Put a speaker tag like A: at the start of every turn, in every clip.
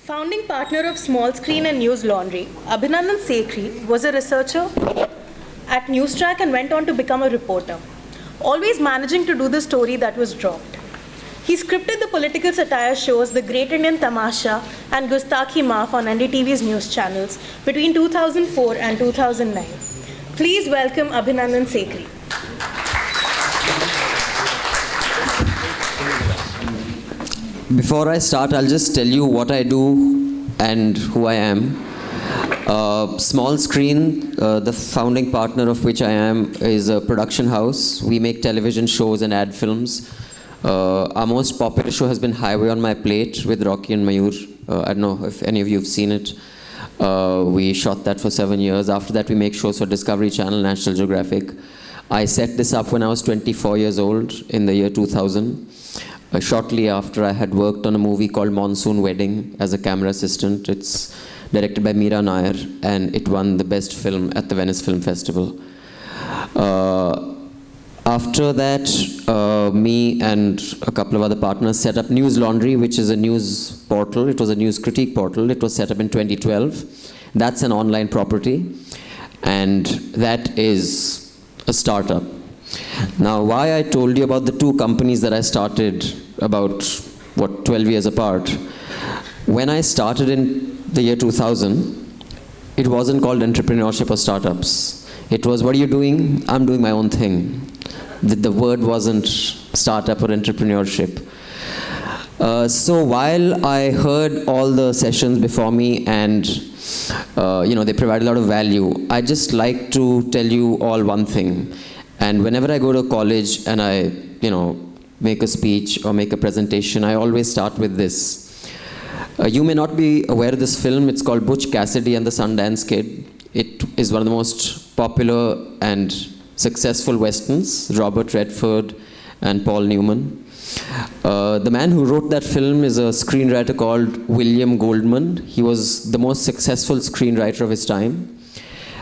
A: Founding partner of Small Screen and Newslaundry, Abhinandan Sekhri was a researcher at Newstrack and went on to become a reporter, always managing to do the story that was dropped. He scripted the political satire shows The Great Indian Tamasha and Gustakhi Maaf on NDTV's news channels between 2004 and 2009. Please welcome Abhinandan Sekhri.
B: Before I start, I'll just tell you what I do and who I am. Small Screen, the founding partner of which I am, is a production house. We make television shows and ad films. Our most popular show has been Highway on My Plate with Rocky and Mayur. I don't know if any of you have seen it. We shot that for 7 years. After that, we make shows for Discovery Channel, National Geographic. I set this up when I was 24 years old in the year 2000. Shortly after, I had worked on a movie called Monsoon Wedding as a camera assistant. It's directed by Meera Nair, and it won the best film at the Venice Film Festival. After that, me and a couple of other partners set up Newslaundry, which is a news portal. It was a news critique portal. It was set up in 2012. That's an online property, and that is a startup. Now, why I told you about the two companies that I started about, 12 years apart. When I started in the year 2000, it wasn't called entrepreneurship or startups. It was, what are you doing? I'm doing my own thing. The word wasn't startup or entrepreneurship. So while I heard all the sessions before me and they provide a lot of value, I just like to tell you all one thing. And whenever I go to college and I, make a speech or make a presentation, I always start with this. You may not be aware of this film. It's called Butch Cassidy and the Sundance Kid. It is one of the most popular and successful westerns, Robert Redford and Paul Newman. The man who wrote that film is a screenwriter called William Goldman. He was the most successful screenwriter of his time.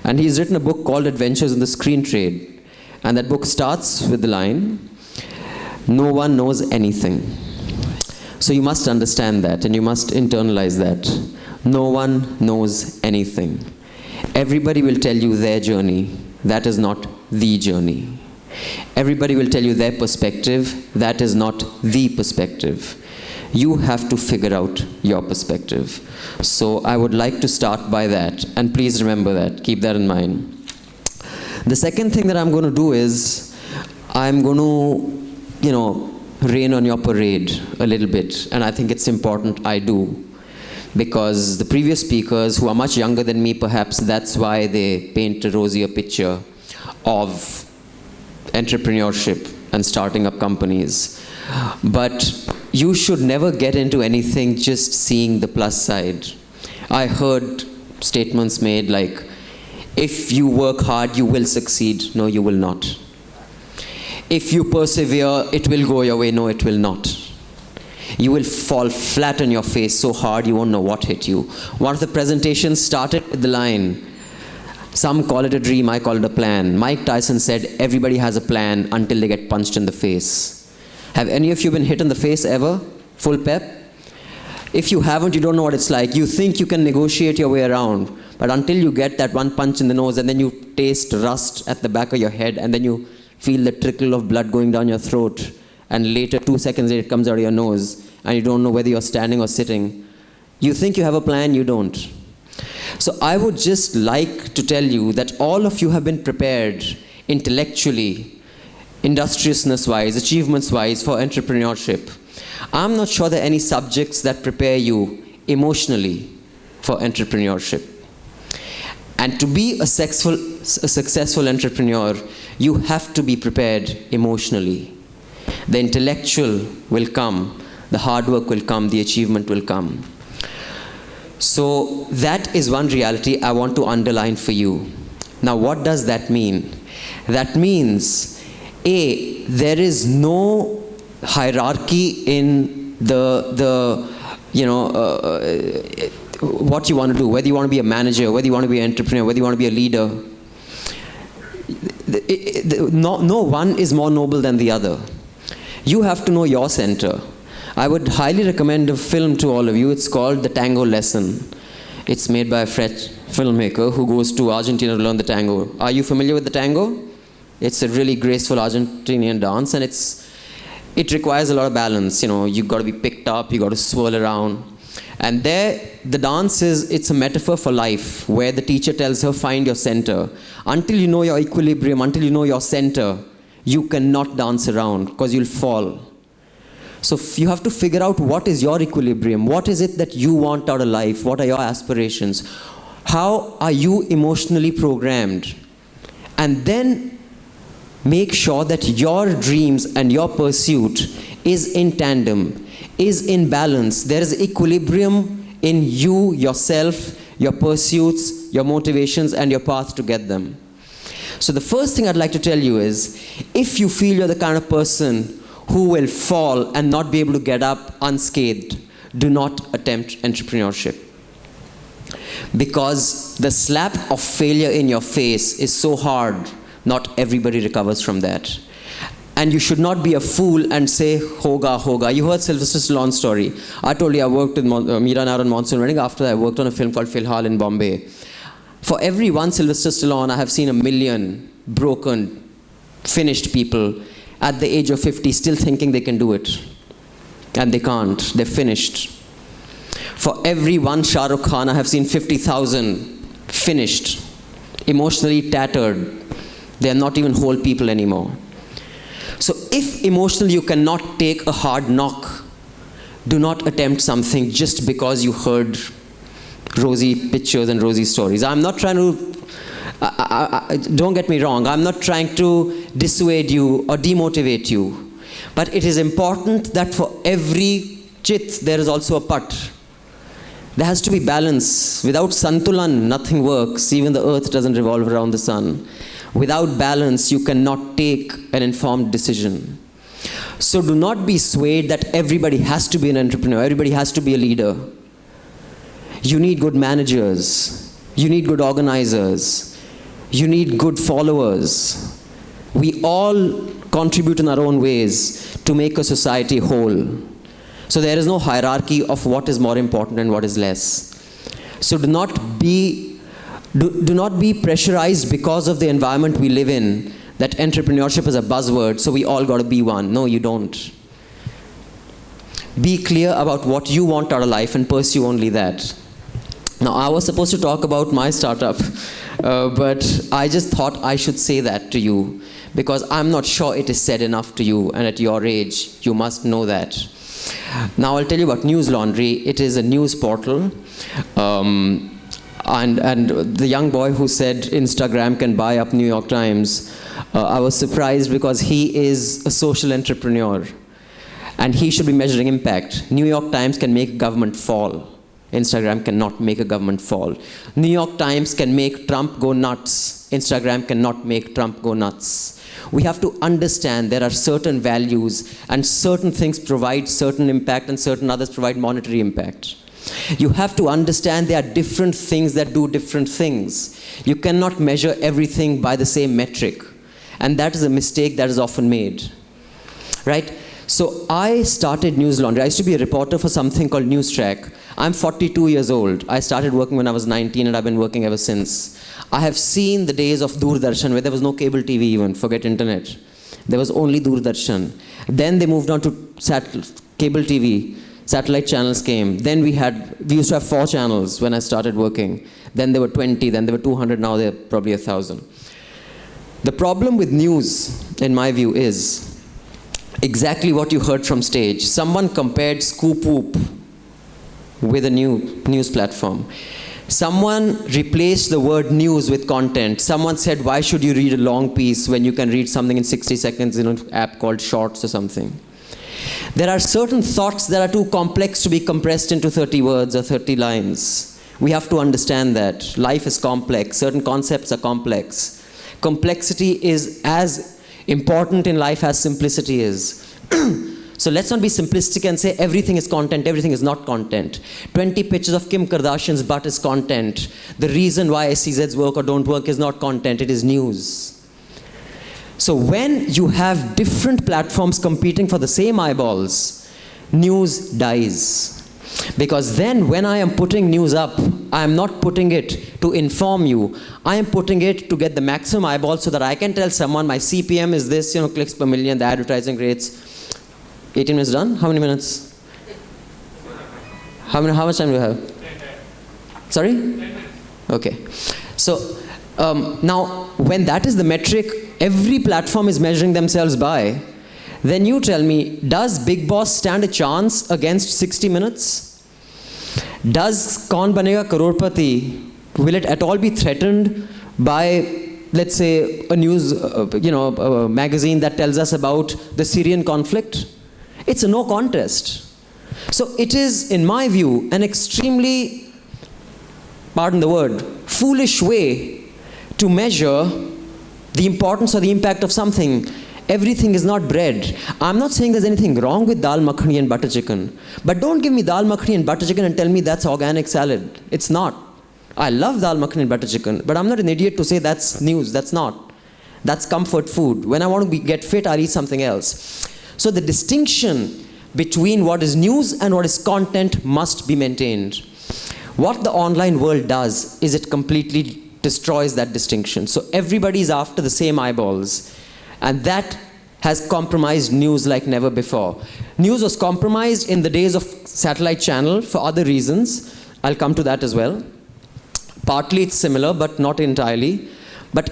B: And he's written a book called Adventures in the Screen Trade. And that book starts with the line, "No one knows anything." So you must understand that and you must internalize that. No one knows anything. Everybody will tell you their journey. That is not the journey. Everybody will tell you their perspective. That is not the perspective. You have to figure out your perspective. So I would like to start by that. And please remember that. Keep that in mind. The second thing that I'm going to do is, I'm going to, rain on your parade a little bit. And I think it's important I do. Because the previous speakers, who are much younger than me, perhaps that's why they paint a rosier picture of entrepreneurship and starting up companies. But you should never get into anything just seeing the plus side. I heard statements made like, if you work hard, you will succeed. No, you will not. If you persevere, it will go your way. No, it will not. You will fall flat on your face so hard you won't know what hit you. One of the presentations started with the line, some call it a dream, I call it a plan. Mike Tyson said, everybody has a plan until they get punched in the face. Have any of you been hit in the face ever? Full pep? If you haven't, you don't know what it's like. You think you can negotiate your way around, but until you get that one punch in the nose and then you taste rust at the back of your head and then you feel the trickle of blood going down your throat and later, 2 seconds later, it comes out of your nose and you don't know whether you're standing or sitting. You think you have a plan, you don't. So I would just like to tell you that all of you have been prepared intellectually, industriousness-wise, achievements-wise for entrepreneurship. I'm not sure there are any subjects that prepare you emotionally for entrepreneurship. And to be a successful entrepreneur, you have to be prepared emotionally. The intellectual will come, the hard work will come, the achievement will come. So that is one reality I want to underline for you. Now, what does that mean? That means, A, there is no hierarchy in what you want to do, whether you want to be a manager, whether you want to be an entrepreneur, whether you want to be a leader. No one is more noble than the other. You have to know your center. I would highly recommend a film to all of you. It's called The Tango Lesson. It's made by a French filmmaker who goes to Argentina to learn the tango. Are you familiar with the tango? It's a really graceful Argentinian dance, and it requires a lot of balance. You know, you've got to be picked up, you've got to swirl around. And there, the dance it's a metaphor for life, where the teacher tells her, find your center. Until you know your equilibrium, until you know your center, you cannot dance around, because you'll fall. So you have to figure out what is your equilibrium. What is it that you want out of life? What are your aspirations? How are you emotionally programmed? And then make sure that your dreams and your pursuit is in tandem, is in balance. There is equilibrium in you, yourself, your pursuits, your motivations, and your path to get them. So the first thing I'd like to tell you is, if you feel you're the kind of person who will fall and not be able to get up unscathed, do not attempt entrepreneurship. Because the slap of failure in your face is so hard, not everybody recovers from that. And you should not be a fool and say, hoga, hoga. You heard Sylvester Stallone's story. I told you I worked with Meera Nair on Monsoon Wedding. After that, I worked on a film called Filhal in Bombay. For every one Sylvester Stallone, I have seen 1 million broken, finished people at the age of 50 still thinking they can do it. And they can't. They're finished. For every one Shah Rukh Khan, I have seen 50,000 finished, emotionally tattered. They are not even whole people anymore. So if emotionally you cannot take a hard knock, do not attempt something just because you heard rosy pictures and rosy stories. I'm not trying to, don't get me wrong, I'm not trying to dissuade you or demotivate you. But it is important that for every chit, there is also a pat. There has to be balance. Without santulan, nothing works. Even the earth doesn't revolve around the sun. Without balance, you cannot take an informed decision. So do not be swayed that everybody has to be an entrepreneur, everybody has to be a leader. You need good managers. You need good organizers. You need good followers. We all contribute in our own ways to make a society whole. So there is no hierarchy of what is more important and what is less. So do not be pressurized because of the environment we live in, that entrepreneurship is a buzzword, so we all got to be one. No, you don't. Be clear about what you want out of life and pursue only that. Now, I was supposed to talk about my startup, but I just thought I should say that to you, because I'm not sure it is said enough to you, and at your age, you must know that. Now, I'll tell you about Newslaundry. It is a news portal. And the young boy who said Instagram can buy up New York Times, I was surprised because he is a social entrepreneur. And he should be measuring impact. New York Times can make government fall. Instagram cannot make a government fall. New York Times can make Trump go nuts. Instagram cannot make Trump go nuts. We have to understand there are certain values, and certain things provide certain impact and certain others provide monetary impact. You have to understand there are different things that do different things. You cannot measure everything by the same metric. And that is a mistake that is often made. Right? So I started Newslaundry. I used to be a reporter for something called Newstrack. I'm 42 years old. I started working when I was 19 and I've been working ever since. I have seen the days of Doordarshan where there was no cable TV even, forget internet. There was only Doordarshan. Then they moved on to cable TV. Satellite channels came. Then we used to have 4 channels when I started working. Then there were 20, then there were 200, now there are probably 1,000. The problem with news, in my view, is exactly what you heard from stage. Someone compared Scoop Whoop with a new news platform. Someone replaced the word news with content. Someone said, why should you read a long piece when you can read something in 60 seconds in an app called Shorts or something? There are certain thoughts that are too complex to be compressed into 30 words or 30 lines. We have to understand that. Life is complex. Certain concepts are complex. Complexity is as important in life as simplicity is. So let's not be simplistic and say everything is content, everything is not content. 20 pictures of Kim Kardashian's butt is content. The reason why SEZs work or don't work is not content, it is news. So when you have different platforms competing for the same eyeballs, news dies. Because then when I am putting news up, I am not putting it to inform you. I am putting it to get the maximum eyeballs so that I can tell someone my CPM is this, clicks per million, the advertising rates. 18 minutes done? How many minutes? How much time do you have? Sorry? 10 minutes. Okay. So now when that is the metric every platform is measuring themselves by, then you tell me, does Big Boss stand a chance against 60 Minutes? Does Kaun Banega Crorepati, will it at all be threatened by, let's say, a news, a magazine that tells us about the Syrian conflict? It's a no contest. So it is, in my view, an extremely, pardon the word, foolish way to measure the importance or the impact of something. Everything is not bread. I'm not saying there's anything wrong with dal makhani and butter chicken. But don't give me dal makhani and butter chicken and tell me that's organic salad. It's not. I love dal makhani and butter chicken, but I'm not an idiot to say that's news. That's not. That's comfort food. When I want to get fit, I'll eat something else. So the distinction between what is news and what is content must be maintained. What the online world does is it completely destroys that distinction. So everybody is after the same eyeballs. And that has compromised news like never before. News was compromised in the days of satellite channel for other reasons. I'll come to that as well. Partly it's similar, but not entirely. But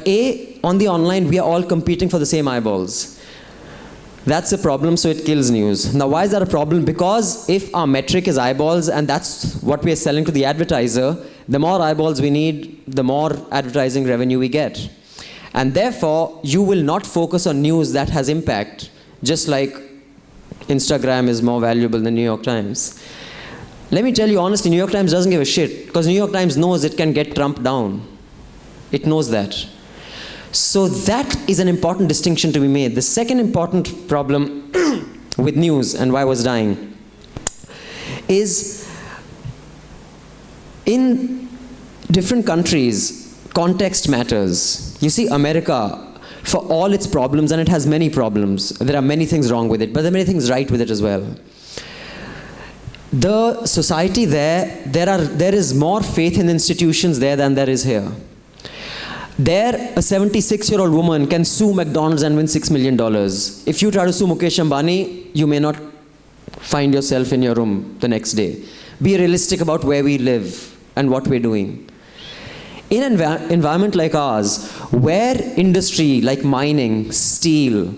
B: on the online, we are all competing for the same eyeballs. That's a problem, so it kills news. Now, why is that a problem? Because if our metric is eyeballs, and that's what we are selling to the advertiser, the more eyeballs we need, the more advertising revenue we get. And therefore, you will not focus on news that has impact, just like Instagram is more valuable than New York Times. Let me tell you honestly, New York Times doesn't give a shit, because New York Times knows it can get Trump down. It knows that. So that is an important distinction to be made. The second important problem with news and why I was dying is in different countries, context matters. You see, America, for all its problems, and it has many problems, there are many things wrong with it, but there are many things right with it as well. The society there is more faith in institutions there than there is here. There, a 76-year-old woman can sue McDonald's and win $6 million. If you try to sue Mukesh Ambani, you may not find yourself in your room the next day. Be realistic about where we live and what we're doing. In an environment like ours, where industry like mining, steel,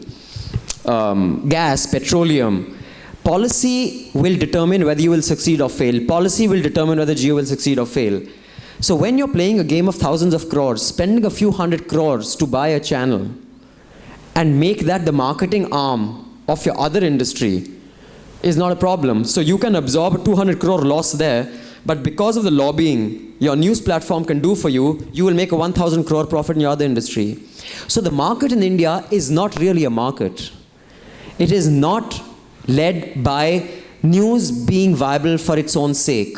B: gas, petroleum, policy will determine whether you will succeed or fail. Policy will determine whether Jio will succeed or fail. So when you're playing a game of thousands of crores, spending a few hundred crores to buy a channel and make that the marketing arm of your other industry is not a problem. So you can absorb a 200 crore loss there, but because of the lobbying your news platform can do for you, you will make a 1,000 crore profit in your other industry. So the market in India is not really a market. It is not led by news being viable for its own sake.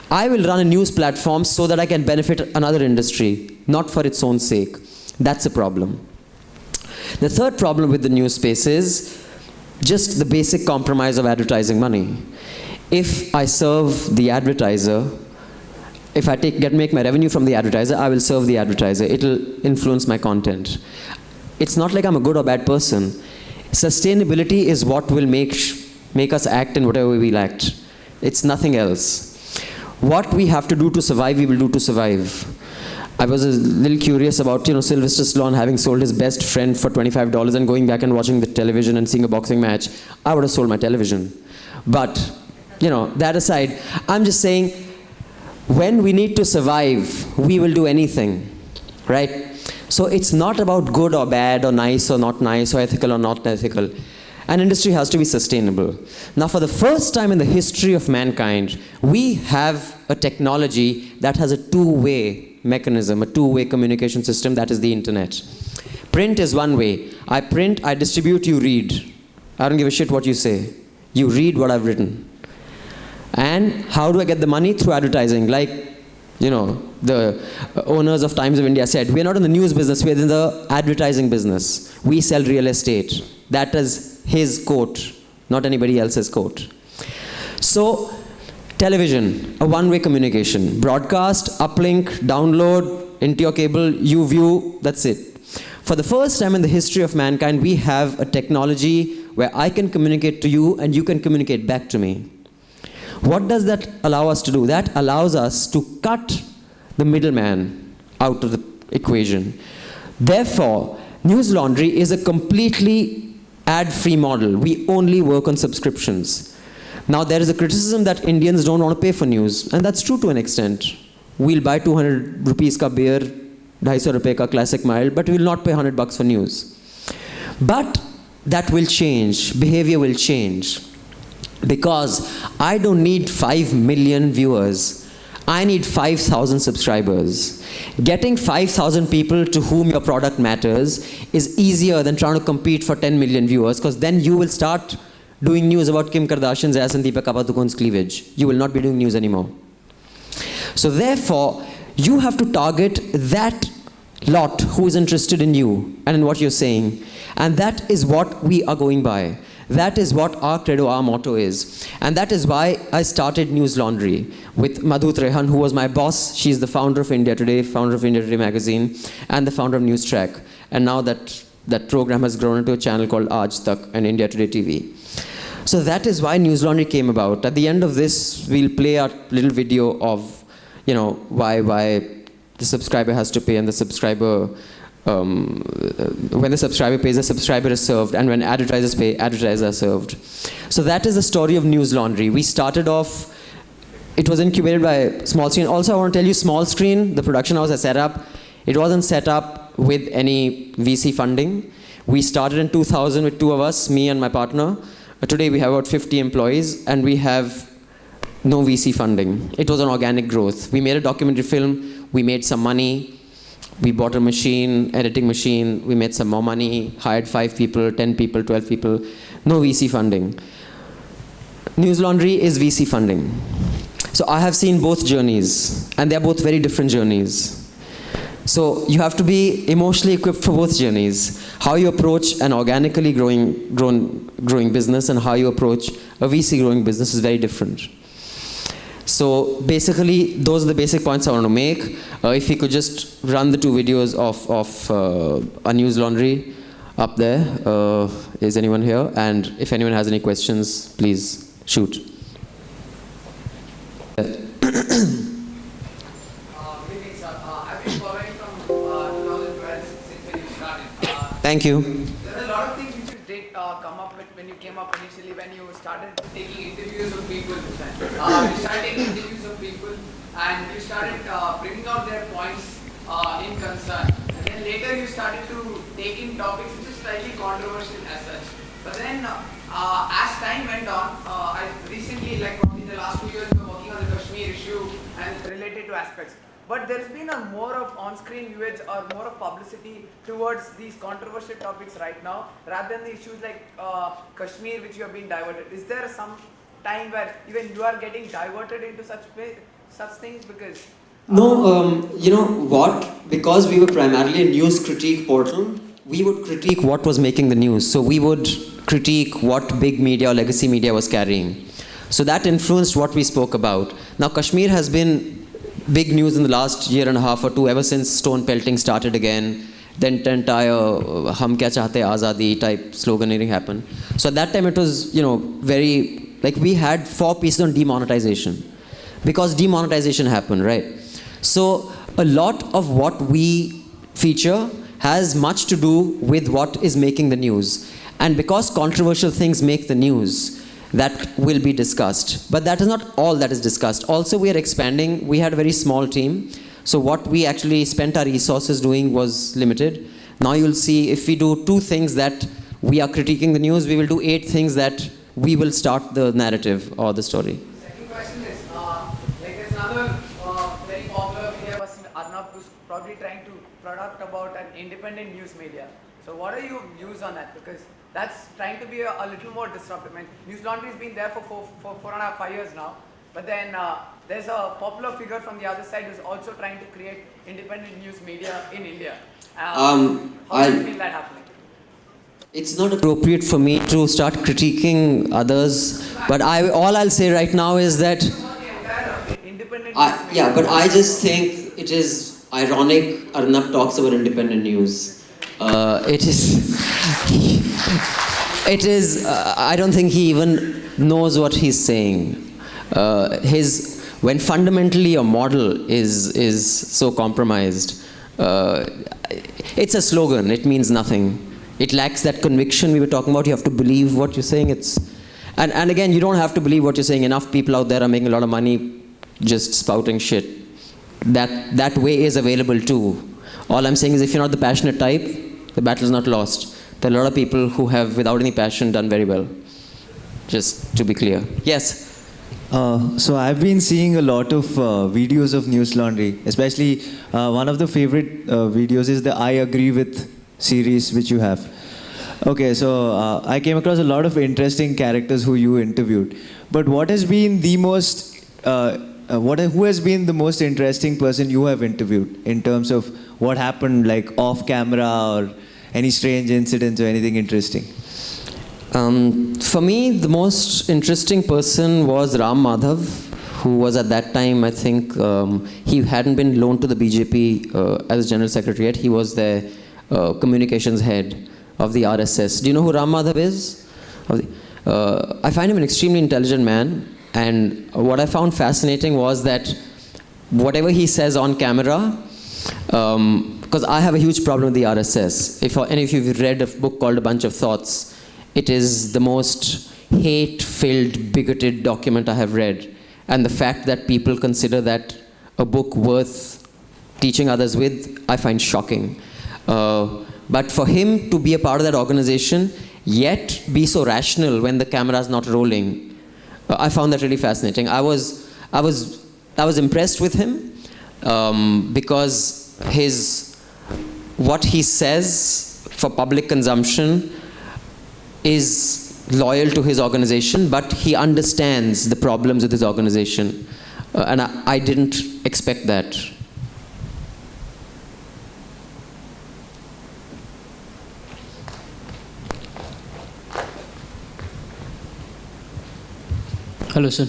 B: I will run a news platform so that I can benefit another industry, not for its own sake. That's a problem. The third problem with the news space is just the basic compromise of advertising money. If I serve the advertiser, if I make my revenue from the advertiser, I will serve the advertiser. It'll influence my content. It's not like I'm a good or bad person. Sustainability is what will make us act in whatever way we act. It's nothing else. What we have to do to survive, we will do to survive. I was a little curious about, Sylvester Stallone having sold his best friend for $25 and going back and watching the television and seeing a boxing match. I would have sold my television. But, that aside, I'm just saying, when we need to survive, we will do anything, right? So it's not about good or bad or nice or not nice or ethical or not ethical. An industry has to be sustainable. Now, for the first time in the history of mankind, we have a technology that has a two-way mechanism, a two-way communication system, that is the internet. Print is one way. I print, I distribute, you read. I don't give a shit what you say. You read what I've written. And how do I get the money? Through advertising. Like, the owners of Times of India said, we're not in the news business, we're in the advertising business. We sell real estate. That is his quote, not anybody else's quote. So, television, a one-way communication. Broadcast, uplink, download, into your cable, you view, that's it. For the first time in the history of mankind, we have a technology where I can communicate to you and you can communicate back to me. What does that allow us to do? That allows us to cut the middleman out of the equation. Therefore, Newslaundry is a completely ad-free model. We only work on subscriptions. Now, there is a criticism that Indians don't want to pay for news, and that's true to an extent. We'll buy 200 rupees ka beer, 250 rupees ka classic mild, but we will not pay $100 for news. But that will change. Behavior will change. Because I don't need 5 million viewers. I need 5,000 subscribers. Getting 5,000 people to whom your product matters is easier than trying to compete for 10 million viewers, because then you will start doing news about Kim Kardashian's ass and Deepika Padukone's cleavage. You will not be doing news anymore. So therefore, you have to target that lot who is interested in you and in what you're saying. And that is what we are going by. That is what our credo, our motto is. And that is why I started Newslaundry with Madhu Trehan, who was my boss. She's the founder of India Today, founder of India Today magazine, and the founder of Newstrack. And now that program has grown into a channel called Aaj Tak and India Today TV. So that is why Newslaundry came about. At the end of this, we'll play a little video of, you know, why the subscriber has to pay, and the subscriber, when the subscriber pays, the subscriber is served, and when advertisers pay, advertisers are served. So that is the story of Newslaundry. We started off, it was incubated by Small Screen. Also, I want to tell you, Small Screen, the production house I set up, it wasn't set up with any VC funding. We started in 2000 with two of us, me and my partner. Today we have about 50 employees, and we have no VC funding. It was an organic growth. We made a documentary film, we made some money, we bought a machine, editing machine, we made some more money, hired 5 people, 10 people, 12 people, no VC funding. Newslaundry is VC funding. So I have seen both journeys, and they're both very different journeys. So you have to be emotionally equipped for both journeys. How you approach an organically growing business and how you approach a VC growing business is very different. So basically, those are the basic points I want to make. If we could just run the 2 videos of a Newslaundry up there. Is anyone here? And if anyone has any questions, please shoot. Thank you.
C: There are a lot of things which you did come up with when you came up initially, when you started taking interviews of people. You started taking interviews of people and you started bringing out their points in concern. And then later you started to take in topics which is slightly controversial as such. But then as time went on, I recently, like in the last 2 years, been working on the Kashmir issue and related to aspects. But there's been a more of on-screen viewage or more of publicity towards these controversial topics right now, rather than the issues like Kashmir, which you have been diverted. Is there some time where even you are getting diverted into such things? Because
B: no, you know what? Because we were primarily a news critique portal, we would critique what was making the news. So we would critique what big media or legacy media was carrying. So that influenced what we spoke about. Now, Kashmir has been big news in the last year and a half or 2, ever since stone pelting started again. Then the entire "Hum kya chahte azadi" type sloganeering happened. So at that time it was, you know, very, like we had 4 pieces on demonetization. Because demonetization happened, right? So a lot of what we feature has much to do with what is making the news. And because controversial things make the news, that will be discussed. But that is not all that is discussed. Also, we are expanding. We had a very small team. So what we actually spent our resources doing was limited. Now you'll see, if we do 2 things that we are critiquing the news, we will do 8 things that we will start the narrative or the story.
C: Second question is, like there's another very popular media person, Arnab, who's probably trying to product about an independent news media. So what are your views on that? Because that's trying to be a little more disruptive. I mean, Newslaundry has been there for 4.5, 5 years now. But then there's a popular figure from the other side who's also trying to create independent news media in India. How do you feel that happening?
B: It's not appropriate for me to start critiquing others, but all I'll say right now is that
C: Independent
B: but I just think it is ironic Arnab talks about independent news. I don't think he even knows what he's saying. When fundamentally a model is so compromised, it's a slogan, it means nothing. It lacks that conviction we were talking about. You have to believe what you're saying. And again, you don't have to believe what you're saying. Enough people out there are making a lot of money just spouting shit. That way is available too. All I'm saying is if you're not the passionate type, the battle is not lost. There are a lot of people who have, without any passion, done very well. Just to be clear. Yes?
D: So I've been seeing a lot of videos of Newslaundry, especially one of the favorite videos is the I Agree With series which you have. Okay, so I came across a lot of interesting characters who you interviewed. But what has been the most, who has been the most interesting person you have interviewed in terms of what happened like off camera or any strange incidents or anything interesting?
B: For me, the most interesting person was Ram Madhav, who was at that time, I think, he hadn't been loaned to the BJP as General Secretary yet. He was the communications head of the RSS. Do you know who Ram Madhav is? I find him an extremely intelligent man, and what I found fascinating was that whatever he says on camera, because I have a huge problem with the RSS. If any of you have read a book called A Bunch of Thoughts, it is the most hate-filled, bigoted document I have read. And the fact that people consider that a book worth teaching others with, I find shocking. But for him to be a part of that organization, yet be so rational when the camera is not rolling, I found that really fascinating. I was impressed with him because what he says for public consumption is loyal to his organization, but he understands the problems with his organization. And I didn't expect that.
E: Hello, sir.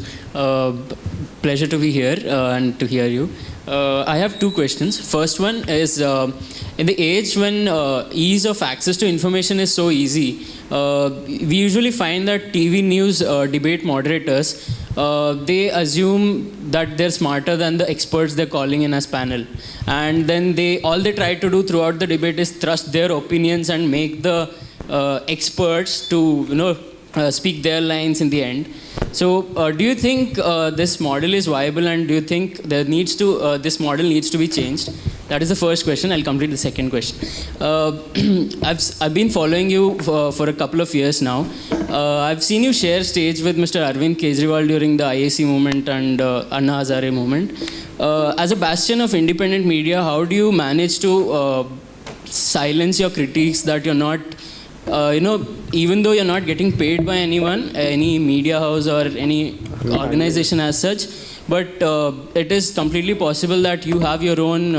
E: Pleasure to be here and to hear you. I have two questions. First one is, in the age when ease of access to information is so easy, we usually find that TV news debate moderators, they assume that they're smarter than the experts they're calling in as panel. And then all they try to do throughout the debate is thrust their opinions and make the experts to, speak their lines in the end. So, do you think this model is viable, and do you think this model needs to be changed? That is the first question. I'll complete the second question. I've been following you for a couple of years now. I've seen you share stage with Mr. Arvind Kejriwal during the IAC movement and Anna Hazare movement. As a bastion of independent media, how do you manage to silence your critiques that you're not even though you're not getting paid by anyone, any media house or any organization as such, but it is completely possible that you have your own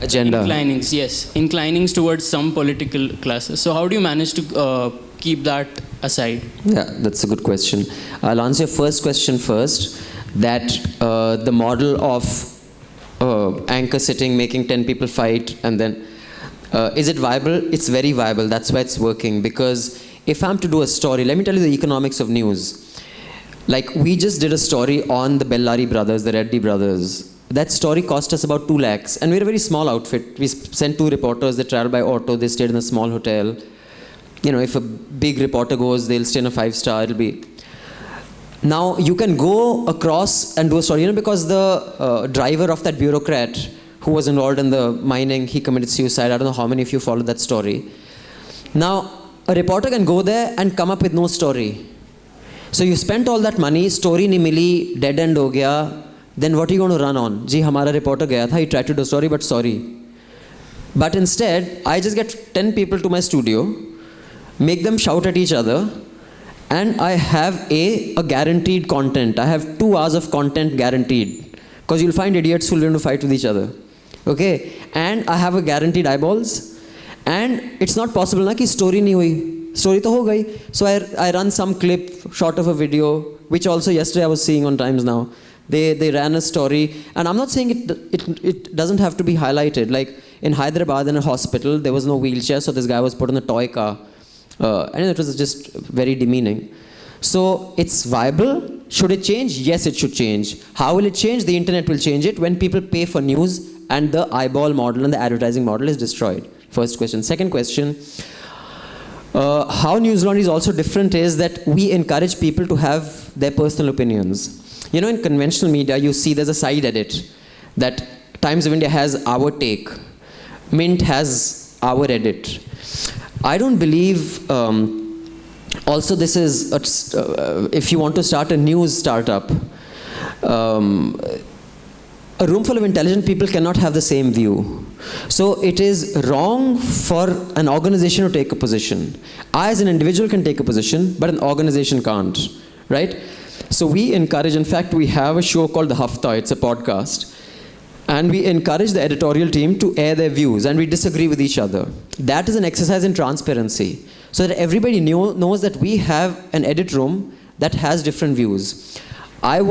B: agenda.
E: Inclinings towards some political classes. So how do you manage to keep that aside?
B: Yeah, that's a good question. I'll answer your first question first, that the model of anchor sitting, making 10 people fight, and then is it viable? It's very viable. That's why it's working. Because if I'm to do a story, let me tell you the economics of news. Like, we just did a story on the Bellari brothers, the Reddy brothers. That story cost us about 2 lakhs. And we're a very small outfit. We sent 2 reporters. They traveled by auto. They stayed in a small hotel. If a big reporter goes, they'll stay in a 5-star. It'll be... Now, you can go across and do a story. Because the driver of that bureaucrat who was involved in the mining, he committed suicide. I don't know how many of you followed that story. Now, a reporter can go there and come up with no story. So you spent all that money, story nahi mili, dead end ho gaya, then what are you going to run on? Ji, hamara reporter gaya tha, he tried to do a story, but sorry. But instead, I just get 10 people to my studio, make them shout at each other, and I have a guaranteed content. I have 2 hours of content guaranteed. Because you'll find idiots who will learn to fight with each other. Okay? And I have a guaranteed eyeballs. And it's not possible na ki story nahi hui. Story to ho gayi. So I run some clip, short of a video, which also yesterday I was seeing on Times Now. They ran a story, and I'm not saying it doesn't have to be highlighted. Like in Hyderabad in a hospital, there was no wheelchair, so this guy was put in a toy car. And it was just very demeaning. So it's viable. Should it change? Yes, it should change. How will it change? The internet will change it when people pay for news and the eyeball model and the advertising model is destroyed. First question. Second question, how Newslaundry is also different is that we encourage people to have their personal opinions. You know, in conventional media, you see there's a side edit that Times of India has our take, Mint has our edit. I don't believe, also this is, if you want to start a news startup, a room full of intelligent people cannot have the same view. So it is wrong for an organization to take a position. I as an individual can take a position, but an organization can't, right? So we encourage, in fact, we have a show called The Hafta, it's a podcast. And we encourage the editorial team to air their views, and we disagree with each other. That is an exercise in transparency, so that everybody knows that we have an edit room that has different views. I'm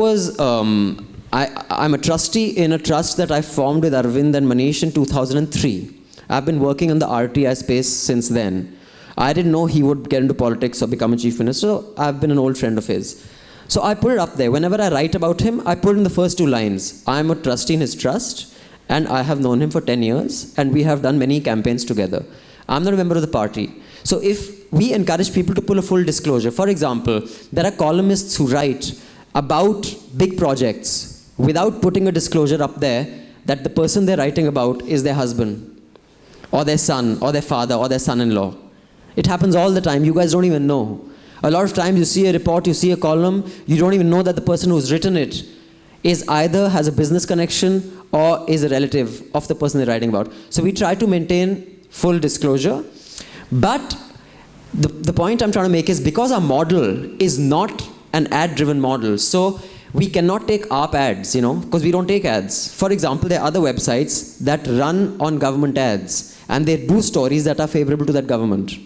B: a trustee in a trust that I formed with Arvind and Manish in 2003. I've been working in the RTI space since then. I didn't know he would get into politics or become a chief minister, so I've been an old friend of his. So I put it up there. Whenever I write about him, I put in the first two lines. I'm a trustee in his trust, and I have known him for 10 years, and we have done many campaigns together. I'm not a member of the party. So if we encourage people to pull a full disclosure, for example, there are columnists who write about big projects without putting a disclosure up there that the person they're writing about is their husband, or their son, or their father, or their son-in-law. It happens all the time. You guys don't even know. A lot of times you see a report, you see a column, you don't even know that the person who's written it is either has a business connection or is a relative of the person they're writing about. So we try to maintain full disclosure. But the point I'm trying to make is because our model is not an ad-driven model, so we cannot take ARP ads, because we don't take ads. For example, there are other websites that run on government ads, and they do stories that are favorable to that government.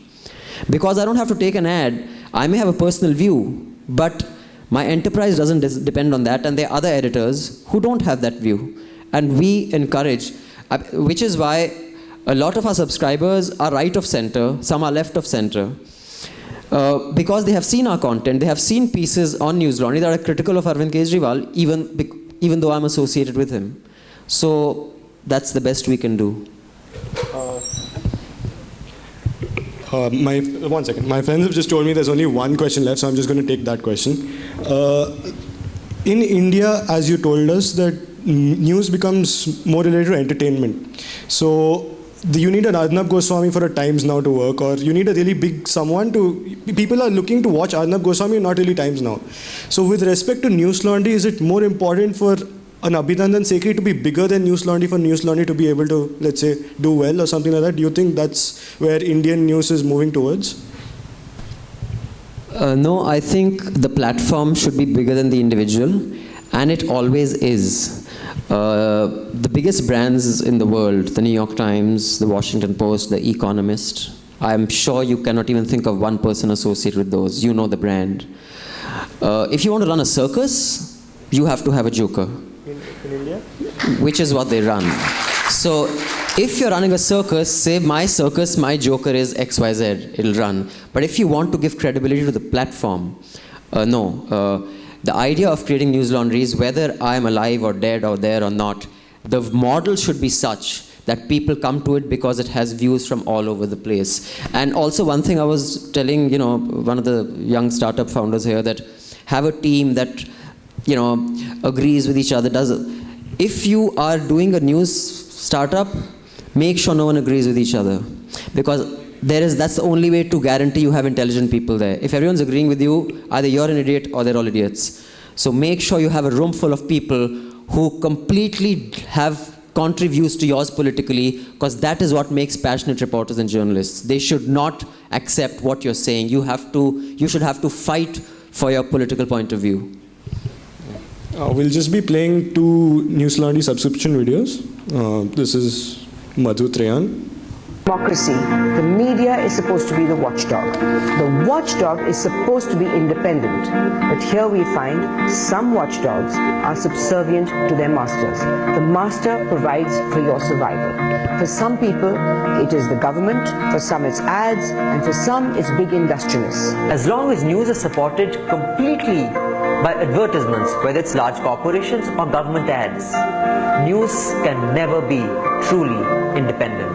B: Because I don't have to take an ad, I may have a personal view, but my enterprise doesn't depend on that, and there are other editors who don't have that view. And we encourage, which is why a lot of our subscribers are right of center, some are left of center, because they have seen our content, they have seen pieces on Newslaundry that are critical of Arvind Kejriwal, even though I'm associated with him. So that's the best we can do.
F: One second. My friends have just told me there's only one question left, so I'm just going to take that question. In India, as you told us, that news becomes more related to entertainment. So you need an Arnab Goswami for a Times Now to work, or you need a really big someone to... People are looking to watch Arnab Goswami, not really Times Now. So with respect to Newslaundry, is it more important for an Abhinandan Sekhri to be bigger than Newslaundry for Newslaundry to be able to, let's say, do well or something like that? Do you think that's where Indian news is moving towards?
B: No, I think the platform should be bigger than the individual, and it always is. The biggest brands in the world, the New York Times, the Washington Post, the Economist, I'm sure you cannot even think of one person associated with those. You know the brand. If you want to run a circus, you have to have a joker. In India? Which is what they run. So if you're running a circus, say my circus, my joker is XYZ, it'll run. But if you want to give credibility to the platform, no. The idea of creating Newslaundry is whether I'm alive or dead or there or not, the model should be such that people come to it because it has views from all over the place. And also one thing I was telling, one of the young startup founders here, that have a team that agrees with each other. If you are doing a news startup, make sure no one agrees with each other, because that's the only way to guarantee you have intelligent people there. If everyone's agreeing with you, either you're an idiot or they're all idiots. So make sure you have a room full of people who completely have contrary views to yours politically, because that is what makes passionate reporters and journalists. They should not accept what you're saying. You should have to fight for your political point of view.
F: We'll just be playing 2 Newslaundry subscription videos. This is Madhu Treyan.
G: Democracy. The media is supposed to be the watchdog. The watchdog is supposed to be independent. But here we find some watchdogs are subservient to their masters. The master provides for your survival. For some people, it is the government, for some it's ads, and for some it's big industrialists.
H: As long as news is supported completely by advertisements, whether it's large corporations or government ads, news can never be truly independent.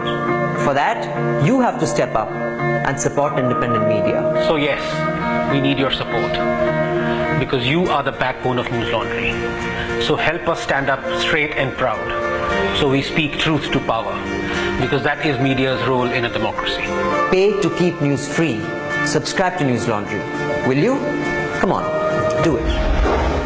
H: For that, you have to step up and support independent media.
I: So yes, we need your support because you are the backbone of Newslaundry. So help us stand up straight and proud so we speak truth to power, because that is media's role in a democracy.
H: Pay to keep news free. Subscribe to Newslaundry. Will you? Come on, do it.